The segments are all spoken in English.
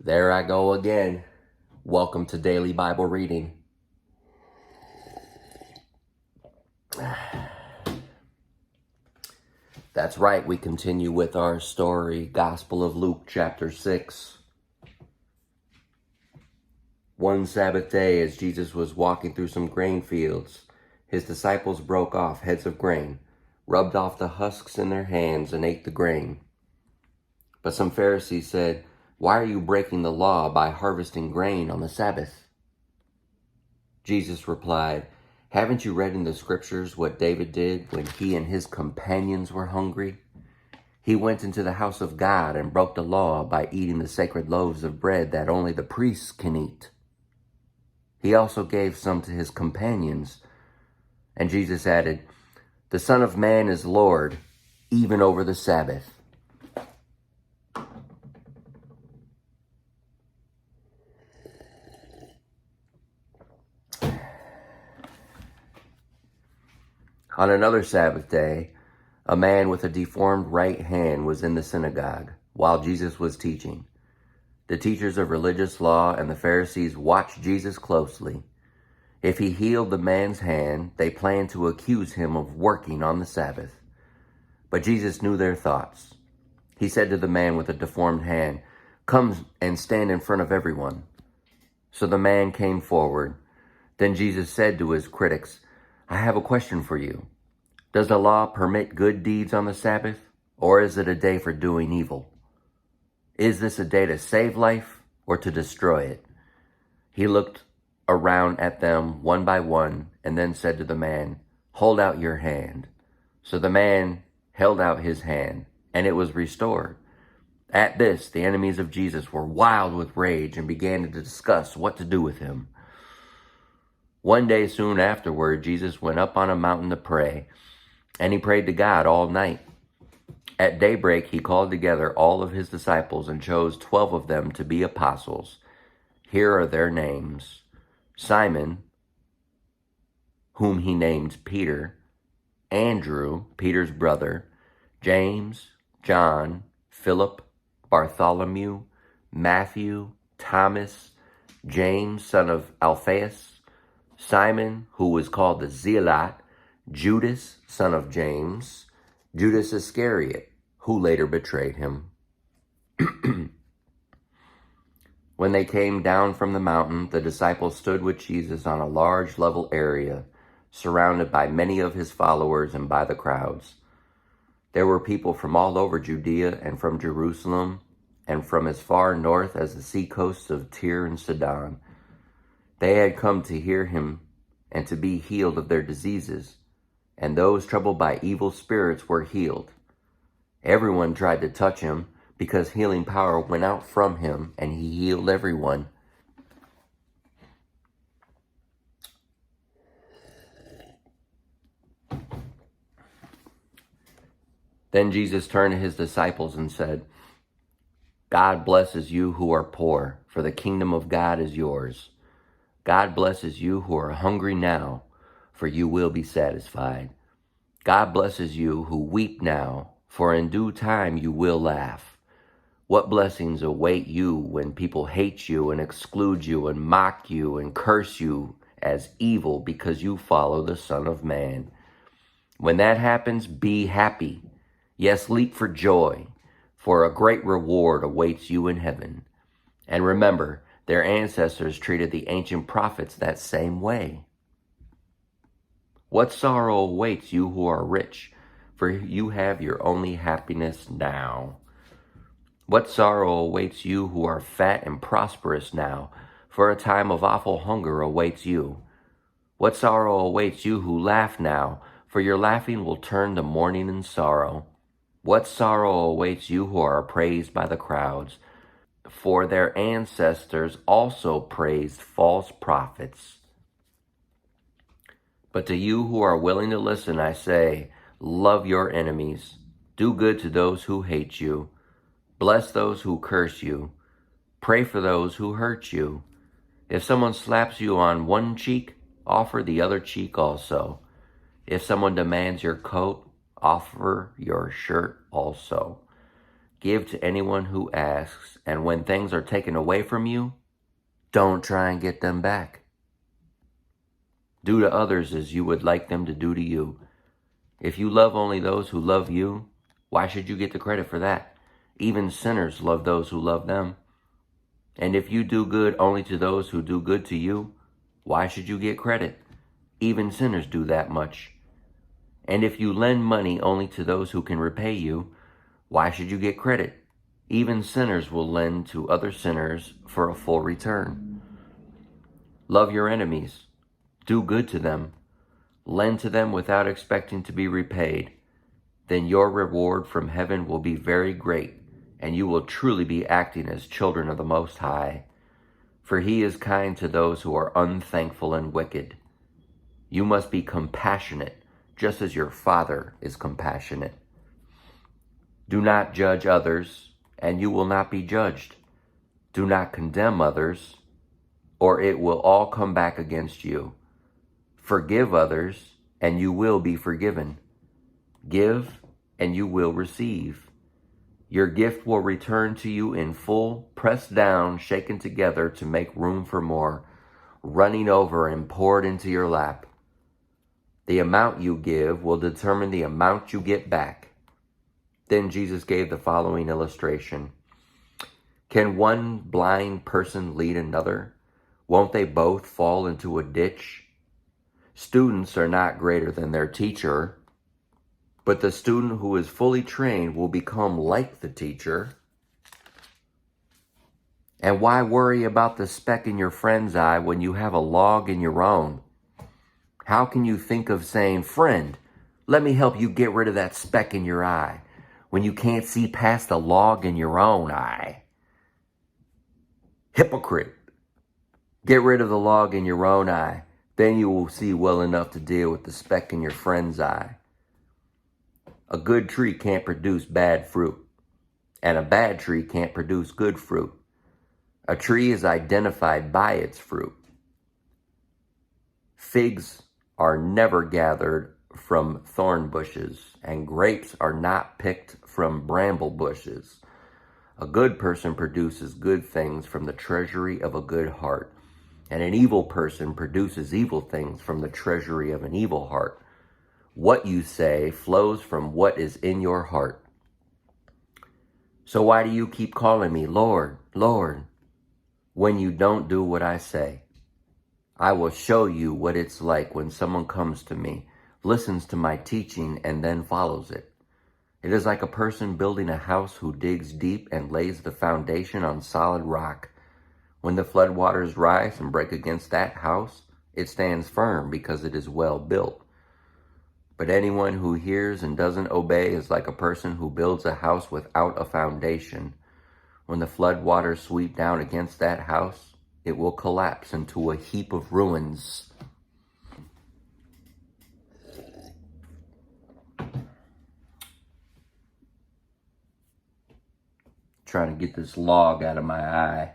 There I go again. Welcome to Daily Bible Reading. That's right, we continue with our story, Gospel of Luke, chapter 6. One Sabbath day, as Jesus was walking through some grain fields, his disciples broke off heads of grain, rubbed off the husks in their hands, and ate the grain. But some Pharisees said, "Why are you breaking the law by harvesting grain on the Sabbath?" Jesus replied, "Haven't you read in the scriptures what David did when he and his companions were hungry? He went into the house of God and broke the law by eating the sacred loaves of bread that only the priests can eat. He also gave some to his companions." And Jesus added, "The Son of Man is Lord, even over the Sabbath." On another Sabbath day, a man with a deformed right hand was in the synagogue while Jesus was teaching. The teachers of religious law and the Pharisees watched Jesus closely. If he healed the man's hand, they planned to accuse him of working on the Sabbath. But Jesus knew their thoughts. He said to the man with the deformed hand, "Come and stand in front of everyone." So the man came forward. Then Jesus said to his critics, "I have a question for you. Does the law permit good deeds on the Sabbath, or is it a day for doing evil? Is this a day to save life or to destroy it?" He looked around at them one by one and then said to the man, "Hold out your hand." So the man held out his hand, and it was restored. At this, the enemies of Jesus were wild with rage and began to discuss what to do with him. One day soon afterward, Jesus went up on a mountain to pray, and he prayed to God all night. At daybreak, he called together all of his disciples and chose 12 of them to be apostles. Here are their names: Simon, whom he named Peter; Andrew, Peter's brother; James, John, Philip, Bartholomew, Matthew, Thomas, James, son of Alphaeus, Simon, who was called the Zealot, Judas, son of James, Judas Iscariot, who later betrayed him. When they came down from the mountain, the disciples stood with Jesus on a large level area, surrounded by many of his followers and by the crowds. There were people from all over Judea and from Jerusalem and from as far north as the seacoasts of Tyre and Sidon. They had come to hear him and to be healed of their diseases, and those troubled by evil spirits were healed. Everyone tried to touch him, because healing power went out from him, and he healed everyone. Then Jesus turned to his disciples and said, "God blesses you who are poor, for the kingdom of God is yours. God blesses you who are hungry now, for you will be satisfied. God blesses you who weep now, for in due time you will laugh. What blessings await you when people hate you and exclude you and mock you and curse you as evil because you follow the Son of Man. When that happens, be happy. Yes, leap for joy, for a great reward awaits you in heaven. And remember, their ancestors treated the ancient prophets that same way. What sorrow awaits you who are rich, for you have your only happiness now. What sorrow awaits you who are fat and prosperous now, for a time of awful hunger awaits you. What sorrow awaits you who laugh now, for your laughing will turn to mourning and sorrow. What sorrow awaits you who are praised by the crowds, for their ancestors also praised false prophets. But to you who are willing to listen, I say, love your enemies, do good to those who hate you, bless those who curse you, pray for those who hurt you. If someone slaps you on one cheek, offer the other cheek also. If someone demands your coat, offer your shirt also. Give to anyone who asks, and when things are taken away from you, don't try and get them back. Do to others as you would like them to do to you. If you love only those who love you, why should you get the credit for that? Even sinners love those who love them. And if you do good only to those who do good to you, why should you get credit? Even sinners do that much. And if you lend money only to those who can repay you, why should you get credit? Even sinners will lend to other sinners for a full return. Love your enemies. Do good to them. Lend to them without expecting to be repaid. Then your reward from heaven will be very great, and you will truly be acting as children of the Most High. For he is kind to those who are unthankful and wicked. You must be compassionate, just as your Father is compassionate. Do not judge others, and you will not be judged. Do not condemn others, or it will all come back against you. Forgive others, and you will be forgiven. Give, and you will receive. Your gift will return to you in full, pressed down, shaken together to make room for more, running over and poured into your lap. The amount you give will determine the amount you get back. Then Jesus gave the following illustration. Can one blind person lead another? Won't they both fall into a ditch? Students are not greater than their teacher, but the student who is fully trained will become like the teacher. And why worry about the speck in your friend's eye when you have a log in your own? How can you think of saying, "Friend, let me help you get rid of that speck in your eye," when you can't see past the log in your own eye? Hypocrite! Get rid of the log in your own eye. Then you will see well enough to deal with the speck in your friend's eye. A good tree can't produce bad fruit, and a bad tree can't produce good fruit. A tree is identified by its fruit. Figs are never gathered from thorn bushes, and grapes are not picked from bramble bushes. A good person produces good things from the treasury of a good heart, and an evil person produces evil things from the treasury of an evil heart. What you say flows from what is in your heart. So why do you keep calling me Lord, Lord, when you don't do what I say? I will show you what it's like when someone comes to me, listens to my teaching, and then follows it. It is like a person building a house who digs deep and lays the foundation on solid rock. When the floodwaters rise and break against that house, it stands firm because it is well built. But anyone who hears and doesn't obey is like a person who builds a house without a foundation. When the floodwaters sweep down against that house, it will collapse into a heap of ruins. Trying to get this log out of my eye.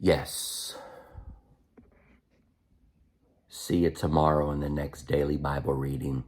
Yes. See you tomorrow in the next daily Bible reading.